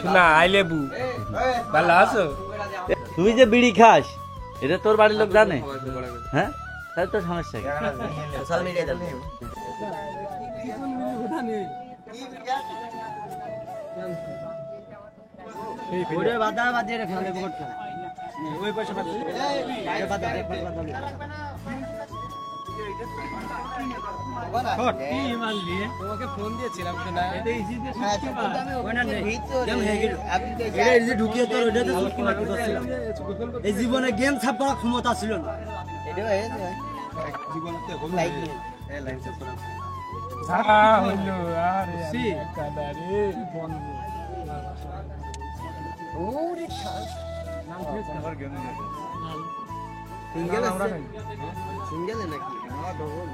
না আইলে বু ভালো আছো? তুই যে বিড়ি খাস এটা তোর বাড়ির লোক জানে? হ্যাঁ, তাহলে তো সমস্যা কি? সোশ্যাল মিডিয়ায় জানে। ওরে বাদা বাজিয়ে রেখে দে বকট ওই পয়সা বাদ এই বাদা কি মাল দিয়ে তোমাকে ফোন দিয়েছিলাম না এটা ইজি দিয়ে সুটকি মাল ওনা নেই গেম হয়ে গেল আপনি এটা ইজি ঢুকিয়ে তোর ওটাতে সুটকি মারতে পারছিলাম এই জীবনে গেম ছাপ করার ক্ষমতা ছিল না এটা হয়েছে জীবনতে হোম লাইক নেই এই লাইক ছাপ করা হইলো আরে সি কাদারে বন্ধ ওরে নাম কি খবর গেম সিঙ্গেল আমরা সিঙ্গেল নাকি না ডবল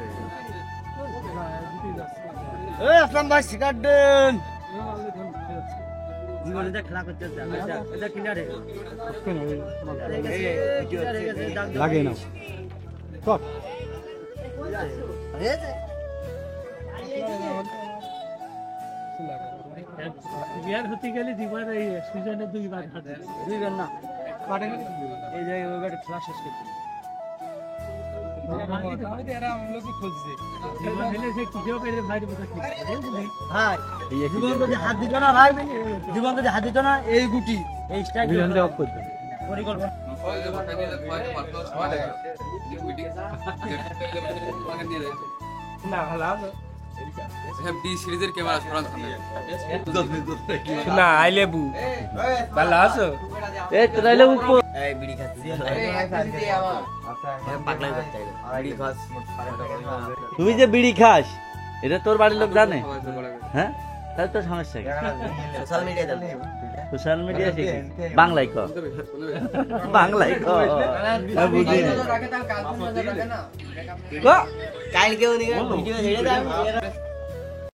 এই আসলাম ভাই সিগারেট দেন জীবনে যা খেলা করতে যাবে এটা কিনারে লাগে না কত বিয়ার হতে গেলে জীবনে এই সিজনে দুইবার না এই জায়গায় ওই গাড়ি ফ্লাশ শেষ করতে জীবন যদি হাত দিত না ভাই, জীবন যদি হাত দিত না এই গুটি এই স্ট্রাইক অফ করতে পরিকল্পনা না ভালো আছে ডি সিরিজের ক্যামেরা সরান না আইলে বু ভালো আছো? এই তোরাইলে উপর এই বিড়ি খাচ্ছি পাগলাই করতে বিড়ি খাস তুই যে বিড়ি খাস এটা তোর বাড়ির লোক জানে? হ্যাঁ, তাহলে তো সমস্যা কি? সোশ্যাল মিডিয়ায় জানে। সোশ্যাল মিডিয়া শিখে বাংলায় ক বাংলায় ক বুঝি না কালকে ভিডিও ছেড়ে দাও